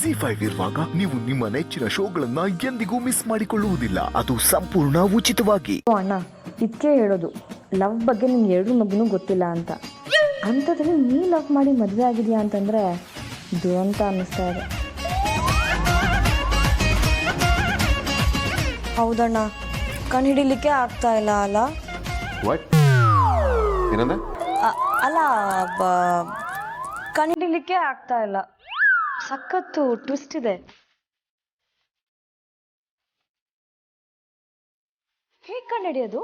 ಜಿ5 ಇರುವಾಗ ನೀವು ನಿಮ್ಮ ನೆಚ್ಚಿನ ಶೋಗಳನ್ನ ಎಂದಿಗೂ ಮಿಸ್ ಮಾಡಿಕೊಳ್ಳುವುದಿಲ್ಲ. ಅದು ಸಂಪೂರ್ಣ ಉಚಿತವಾಗಿ. ಅಣ್ಣ ಇದಕ್ಕೆ ಹೇಳೋದು, ಲವ್ ಬಗ್ಗೆ ನಿಮ್ಗೆ ಎರಡು ಮಗುನೂ ಗೊತ್ತಿಲ್ಲ ಅಂತ. ಅಂಥದ್ರಲ್ಲಿ ನೀ ಲವ್ ಮಾಡಿ ಮದುವೆ ಆಗಿದೆಯಾ ಅಂತಂದರೆ ದುರಂತ ಅನ್ನಿಸ್ತಾ ಇದೆ. ಹೌದಣ್ಣ, ಕಣ್ಣು ಹಿಡಿಲಿಕ್ಕೆ ಆಗ್ತಾ ಇಲ್ಲ ಅಲ್ಲ. ಅಲ್ಲ, ಕಣ್ಣು ಹಿಡಿಲಿಕ್ಕೆ ಆಗ್ತಾ ಇಲ್ಲ. ಸಖತ್ತು ಟ್ವಿಸ್ಟ್ ಇದೆ. ಹೇಗೆ ಕಣ್ಣು ಹಿಡಿಯೋದು?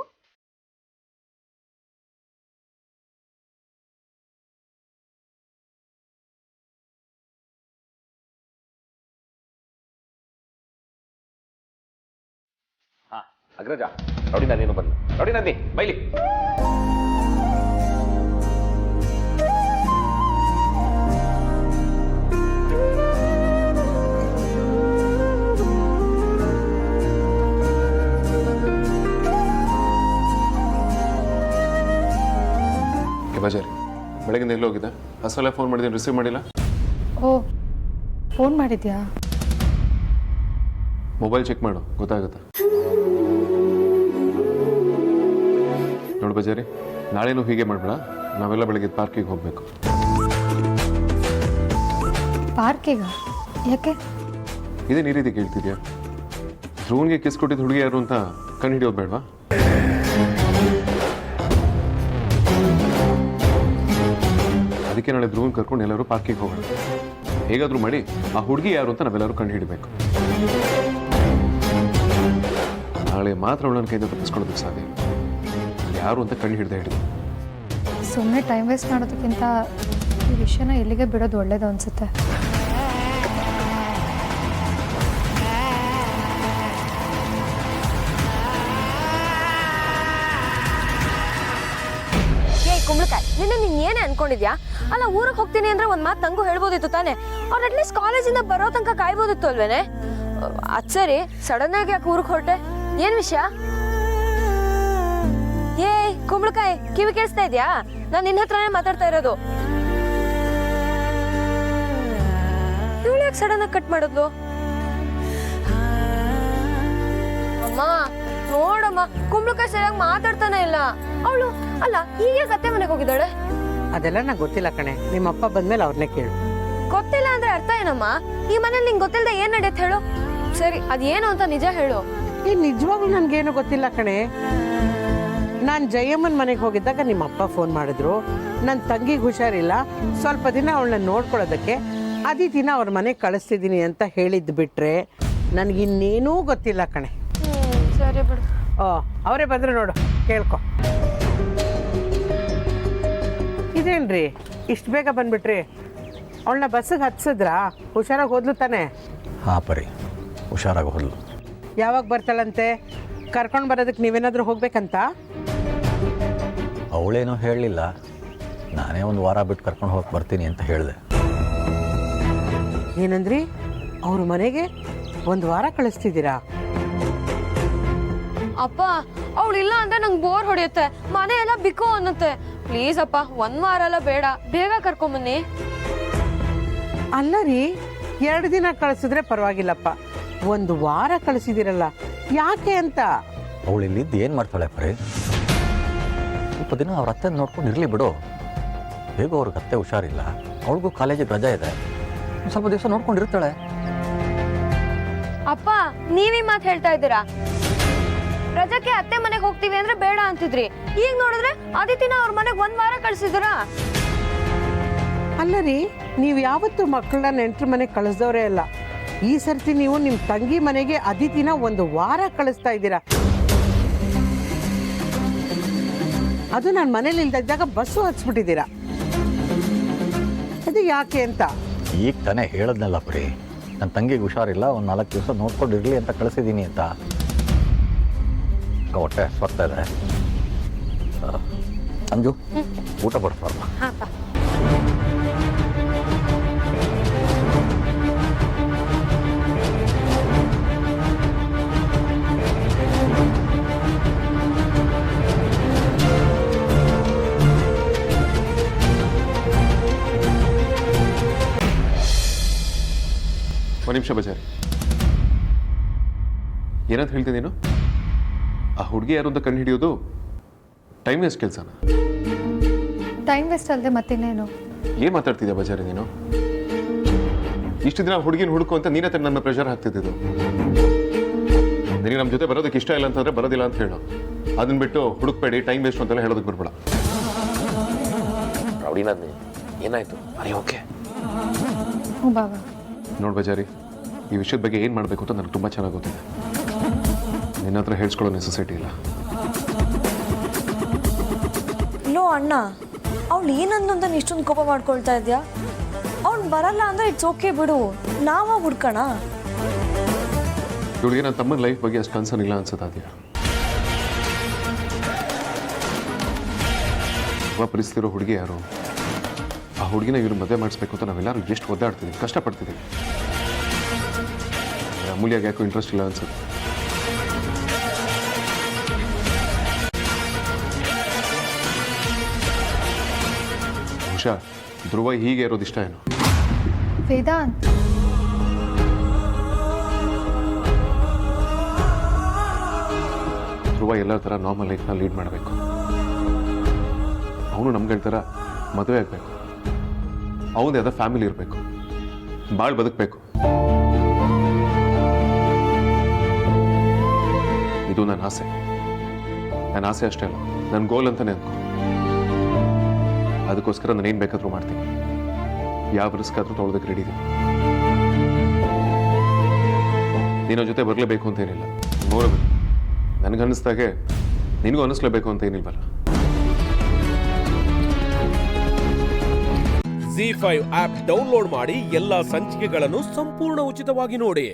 ಅಗ್ರಜ, ರೌಡಿ ನಂದಿನು ಬಂದು. ರೌಡಿ ನಂದಿ ಬೈಲಿ. ಬಜಾರಿ ಬೆಳಗಿಂದ ಎಲ್ಲಿ ಹೋಗಿದ್ದೆ? ಅಸಲ ಫೋನ್ ಮಾಡಿದ್ದೀನಿ, ರಿಸೀವ್ ಮಾಡಿಲ್ಲ. ಓ, ಫೋನ್ ಮಾಡಿದ್ಯಾ? ಮೊಬೈಲ್ ಚೆಕ್ ಮಾಡು, ಗೊತ್ತಾಗುತ್ತೆ. ನೋಡು ಬಜಾರಿ, ನಾಳೆನೂ ಹೀಗೆ ಮಾಡಬೇಡ. ನಾವೆಲ್ಲ ಬೆಳಗ್ಗೆ ಪಾರ್ಕಿಗೆ ಹೋಗಬೇಕು. ಪಾರ್ಕಿಗ? ಯಾಕೆ? ಇದೇನು ಈ ರೀತಿ ಕೇಳ್ತಿದ್ಯಾ? ಧ್ರುವನ್ಗೆ ಕಿಸ್ ಕೊಟ್ಟಿದ್ದು ಹುಡುಗಿ ಯಾರು ಅಂತ ಕಂಡು ಹಿಡಿಯೋದು ಬೇಡವಾ? ಅದಕ್ಕೆ ನಾಳೆ ಧ್ರುವನ್ ಕರ್ಕೊಂಡು ಎಲ್ಲರೂ ಪಾರ್ಕಿಗೆ ಹೋಗೋಣ. ಹೇಗಾದರೂ ಮಾಡಿ ಆ ಹುಡುಗಿ ಯಾರು ಅಂತ ನಾವೆಲ್ಲರೂ ಕಂಡು ಹಿಡಿಬೇಕು. ನಾಳೆ ಮಾತ್ರ ಅವಳನ್ನ ಕೈಯಿಂದ ತಪ್ಪಿಸ್ಕೊಳ್ಳೋದಕ್ಕೆ ಸಾಧ್ಯ. ಯಾರು ಅಂತ ಕಂಡು ಹಿಡಿದು ಸುಮ್ಮನೆ ಟೈಮ್ ವೇಸ್ಟ್ ಮಾಡೋದಕ್ಕಿಂತ ಈ ವಿಷಯನ ಎಲ್ಲಿಗೆ ಬಿಡೋದು ಒಳ್ಳೇದು ಅನ್ಸುತ್ತೆ. ಕುಂಬಳಕಾಯಿ, ನಿನ್ನೆ ನೀನ್ ಏನೇ ಅನ್ಕೊಂಡಿದ್ಯಾ? ಅಲ್ಲ, ಊರಿಗೆ ಹೋಗ್ತೀನಿ ಅಂದ್ರೆ ಒಂದ್ ಮಾತು ನಂಗೂ ಹೇಳ್ಬೋದಿತ್ತು ತಾನೆ. ಅವ್ರು ಅಟ್ಲೀಸ್ಟ್ ಕಾಲೇಜಿಂದ ಬರೋ ತನಕ ಕಾಯ್ಬೋದಿತ್ತು ಅಲ್ವೇನೆ? ಅದ್ ಸರಿ, ಸಡನ್ ಆಗಿ ಯಾಕೆ ಊರಿಗೆ ಹೊರಟೆ? ಏನ್ ವಿಷಯ? ಏ ಕುಂಬಳಕಾಯಿ, ಕಿವಿ ಕೇಳಿಸ್ತಾ ಇದ್ಯಾ? ನಾನ್ ನಿನ್ನ ಹತ್ರನೇ ಮಾತಾಡ್ತಾ ಇರೋದು. ಇವಳು ಯಾಕೆ ಸಡನ್ ಆಗಿ ಕಟ್ ಮಾಡಿದ್ಲು? ಅಮ್ಮ ನೋಡಮ್ಮ, ಕುಂಬಳಕಾಯಿ ಸರಿಯಾಗಿ ಮಾತಾಡ್ತಾನೆ ಇಲ್ಲ. ಅವಳು ಅಲ್ಲ, ಈಗ ಅತ್ತೆ ಮನೆಗೆ ಹೋಗಿದ್ದಾಳೆ. ಅದೆಲ್ಲ ನಂಗೆ ಗೊತ್ತಿಲ್ಲ ಕಣೆ. ನಿಮ್ಮಪ್ಪ ಬಂದ್ಮೇಲೆ ಅವ್ರನ್ನೇ ಕೇಳು. ಗೊತ್ತಿಲ್ಲ ಅಂದ್ರೆ ಅರ್ಥ ಏನಮ್ಮ? ಈ ಮನೇಲಿ ನಿಂಗೆ ಗೊತ್ತಿಲ್ಲದೆ ಏನ್ ನಡೆಯುತ್ತೆ ಹೇಳು? ಸರಿ, ಅದೇನು ಅಂತ ನಿಜ ಹೇಳು. ಈ ನಿಜವಾಗ್ಲೂ ನನ್ಗೇನು ಗೊತ್ತಿಲ್ಲ ಕಣೆ. ನಾನು ಜಯಮ್ಮನ ಮನೆಗೆ ಹೋಗಿದ್ದಾಗ ನಿಮ್ಮಪ್ಪ ಫೋನ್ ಮಾಡಿದ್ರು. ನನ್ನ ತಂಗಿಗೆ ಹುಷಾರಿಲ್ಲ, ಸ್ವಲ್ಪ ದಿನ ಅವಳನ್ನ ನೋಡ್ಕೊಳ್ಳೋದಕ್ಕೆ ಅದಿತಿನ ಅವ್ರ ಮನೆಗೆ ಕಳಿಸ್ತಿದ್ದೀನಿ ಅಂತ ಹೇಳಿದ್ದು ಬಿಟ್ರೆ ನನಗಿನ್ನೇನೂ ಗೊತ್ತಿಲ್ಲ ಕಣೆ. ಸರಿ ಬಿಡು. ಅವರೇ ಬಂದ್ರು ನೋಡು, ಕೇಳ್ಕೊ. ಇದೇನ್ರಿ ಇಷ್ಟು ಬೇಗ ಬಂದ್ಬಿಟ್ರಿ? ಅವಳನ್ನ ಬಸ್ಸಿಗೆ ಹತ್ಸಿದ್ರಾ? ಹುಷಾರಾಗಿ ಹೋದ್ಲು ತಾನೆ? ಹಾಂ ಪರಿ, ಹುಷಾರಾಗಿ ಹೋದ್ಲು. ಯಾವಾಗ ಬರ್ತಾಳಂತೆ? ಕರ್ಕೊಂಡು ಬರೋದಕ್ಕೆ ನೀವೇನಾದರೂ ಹೋಗ್ಬೇಕಂತ? ಅವಳೇನೂ ಹೇಳಲಿಲ್ಲ. ನಾನೇ ಒಂದು ವಾರ ಬಿಟ್ಟು ಕರ್ಕೊಂಡು ಹೋಗಿ ಬರ್ತೀನಿ ಅಂತ ಹೇಳಿದೆ. ಏನಂದ್ರಿ? ಅವ್ರ ಮನೆಗೆ ಒಂದು ವಾರ ಕಳಿಸ್ತಿದ್ದೀರಾ? ಅಪ್ಪ, ಅವಳಿಲ್ಲ ಅಂದ್ರೆ ನಂಗೆ ಬೋರ್ ಹೊಡೆಯುತ್ತೆ, ಮನೆ ಎಲ್ಲ ಬಿಕೋ ಅನ್ನತ್ತೆ. ಪ್ಲೀಸ್ ಅಪ್ಪ, ಒಂದ್ ವಾರ ಎಲ್ಲ ಬೇಡ, ಬೇಗ ಕರ್ಕೊಂಬನ್ನಿ. ಅಲ್ಲ ರೀ, 2 ದಿನ ಕಳಿಸಿದ್ರೆ ಪರವಾಗಿಲ್ಲಪ್ಪ, ಒಂದು ವಾರ ಕಳಿಸಿದಿರಲ್ಲ, ಯಾಕೆ ಅಂತ? ಅವಳು ಇಲ್ಲಿದ್ದು ಏನು ಮಾಡ್ತಾಳೆ ಪರಿ? ಸ್ವಲ್ಪ ದಿನ ಅವ್ರ ಅತ್ತೆ ನೋಡ್ಕೊಂಡು ಇರಲಿ ಬಿಡು. ಹೇಗೋ ಅವ್ರಿಗೆ ಅತ್ತೆ ಹುಷಾರಿಲ್ಲ, ಅವಳಿಗೂ ಕಾಲೇಜಿಗೆ ರಜಾ ಇದೆ, ಸ್ವಲ್ಪ ದಿವಸ ನೋಡ್ಕೊಂಡಿರ್ತಾಳೆ. ಅಪ್ಪ, ನೀವೀ ಮಾತು ಹೇಳ್ತಾ ಇದ್ದೀರಾ? ರಜಕ್ಕೆ ಅತ್ತೆ ಮನೆಗೆ ಹೋಗ್ತೀವಿ ಅಂದ್ರೆ ಬೇಡ ಅಂತಿದ್ರಿ, ಈಗ ನೋಡಿದ್ರೆ ಅದಿತಿನ ಅವ್ರ ಮನೆಗೆ 1 ವಾರ ಕಳ್ಸಿದ್ದೀರಾ. ಅಲ್ಲ ರೀ, ನೀವು ಯಾವತ್ತೂ ಮಕ್ಕಳನ್ನ ನೆಂಟ್ರ ಮನೆಗೆ ಕಳಿಸ್ದವ್ರೇ ಅಲ್ಲ. ಈ ಸರ್ತಿ ನೀವು ನಿಮ್ಮ ತಂಗಿ ಮನೆಗೆ ಅದಿತಿನ 1 ವಾರ ಕಳಿಸ್ತಾ ಇದ್ದೀರಾ. ಅದು ನಾನು ಮನೇಲಿ ಇಲ್ದಾಗ ಬಸ್ಸು ಹಚ್ಬಿಟ್ಟಿದ್ದೀರಾ. ಅದು ಯಾಕೆ ಅಂತ? ಈಗ ತಾನೇ ಹೇಳದ್ನಲ್ಲ ಪರಿ, ನನ್ನ ತಂಗಿಗೆ ಹುಷಾರಿಲ್ಲ, ಒಂದು 4 ದಿವಸ ನೋಡ್ಕೊಂಡಿರಲಿ ಅಂತ ಕಳಿಸಿದ್ದೀನಿ ಅಂತ. ಹೊಟ್ಟೆ ಬರ್ತಾ ಇದೆ. ಅಂಜು, ಊಟ ಬಡ್ಸಲ್ಲ? ಒಂದು ನಿಮಿಷ ಬಜಾರಿ, ಏನಂತ ಹೇಳ್ತೀನಿ ನೀನು? ಆ ಹುಡುಗಿ ಯಾರು ಅಂತ ಕಂಡು ಹಿಡಿಯೋದು ಟೈಮ್ ವೇಸ್ಟ್ ಕೆಲಸನ? ಟೈಮ್ ವೇಸ್ಟ್ ಅಲ್ಲದೆ ಮತ್ತಿನ್ನೇನು? ಏನು ಮಾತಾಡ್ತಿದ್ಯಾ ಬಜಾರಿ ನೀನು? ಇಷ್ಟು ದಿನ ಹುಡುಗಿನ ಹುಡುಕು ಅಂತ ನೀನೇ ತಾನೇ ನನ್ನ ಪ್ರೆಷರ್ ಹಾಕ್ತಿದ್ದು. ನಿನಗೆ ನಮ್ಮ ಜೊತೆ ಬರೋದಕ್ಕೆ ಇಷ್ಟ ಇಲ್ಲ ಅಂತಂದ್ರೆ ಬರೋದಿಲ್ಲ ಅಂತ ಹೇಳು. ಅದನ್ನ ಬಿಟ್ಟು ಹುಡುಕ್ಬೇಡಿ, ಟೈಮ್ ವೇಸ್ಟ್ ಅಂತೆಲ್ಲ ಹೇಳೋದಕ್ಕೆ ಬರ್ಬೇಡ. ರೌಡಿ ನಂದಿನಿ, ಏನಾಯ್ತು? ಅರೆ ಓಕೆ. ಹ್ಞೂ ಬಾಬಾ. ನೋಡು ಬಜಾರಿ, ಈ ವಿಷಯದ ಬಗ್ಗೆ ಏನು ಮಾಡಬೇಕು ಅಂತ ನನಗೆ ತುಂಬ ಚೆನ್ನಾಗಿ ಗೊತ್ತಿದೆ. ನಿನ್ನ ಹತ್ರ ಹೇಳ್ಸ್ಕೊಳ್ಳೋ ನೆಸೆಸಿಟಿ ಇಲ್ಲ. ಲೋ ಅಣ್ಣ, ಅವಳು ಏನಂದು ಅಂತ ಇಷ್ಟೊಂದು ಕೋಪ ಮಾಡ್ಕೊಳ್ತಾ ಇದೆಯಾ? ಅವ್ನು ಬರಲ್ಲ ಅಂದ್ರೆ ಇಟ್ಸ್ ಓಕೆ ಬಿಡು, ನಾವ ಹುಡ್ಕೋಣ. ಇವಳಿಗೆ ನನ್ನ ತಮ್ಮನ ಲೈಫ್ ಬಗ್ಗೆ ಅಷ್ಟು ಕನ್ಸರ್ನ್ ಇಲ್ಲ ಅನ್ಸುತ್ತಾದ್ಯಾ? ಪರಿಸ್ಥಿತಿ ಇರೋ ಹುಡುಗಿ ಯಾರು? ಆ ಹುಡುಗಿನ ಇವ್ರು ಮದುವೆ ಮಾಡಿಸ್ಬೇಕು ಅಂತ ನಾವೆಲ್ಲರೂ ಎಷ್ಟು ಒದ್ದಾಡ್ತಿದ್ದೀವಿ, ಕಷ್ಟಪಡ್ತಿದ್ದೀವಿ. ಅಮೂಲ್ಯಾಗ ಯಾಕೋ ಇಂಟ್ರೆಸ್ಟ್ ಇಲ್ಲ ಅನ್ಸುತ್ತೆ. ಬಹುಶಃ ಧ್ರುವ ಹೀಗೆ ಇರೋದು ಇಷ್ಟ ಏನು? ವೇದಾಂತ್, ಧ್ರುವ ಎಲ್ಲರ ಥರ ನಾರ್ಮಲ್ ಲೈಫ್ನ ಲೀಡ್ ಮಾಡಬೇಕು. ಅವನು ನಮ್ಗಳ ಥರ ಮದುವೆ ಆಗಬೇಕು, ಅವನದೇ ಆದ ಫ್ಯಾಮಿಲಿ ಇರಬೇಕು, ಭಾಳ ಬದುಕಬೇಕು. ಇದು ನನ್ನ ಆಸೆ. ನನ್ನ ಆಸೆ ಅಷ್ಟೇ ಅಲ್ಲ, ನನ್ನ ಗೋಲ್ ಅಂತಲೇ ಅನ್ಕೋ. ಅದಕ್ಕೋಸ್ಕರ ನಾನು ಏನು ಬೇಕಾದರೂ ಮಾಡ್ತೀನಿ, ಯಾವ ರಿಸ್ಕ್ ಆದರೂ ತೊಗೊಳೋದಕ್ಕೆ ರೆಡಿ ಇದ್ದೀನಿ. ನಿನ್ನ ಜೊತೆ ಬರಲೇಬೇಕು ಅಂತ ಏನಿಲ್ಲ, ನೋಡಬೇಕು. ನನಗನ್ನಿಸ್ದಾಗೆ ನಿನಗೂ ಅನ್ನಿಸ್ಲೇಬೇಕು ಅಂತ ಏನಿಲ್ವಲ್ಲ. ZEE5 ಆಪ್ ಡೌನ್ಲೋಡ್ ಮಾಡಿ ಎಲ್ಲಾ ಸಂಚಿಕೆಗಳನ್ನು ಸಂಪೂರ್ಣ ಉಚಿತವಾಗಿ ನೋಡಿ.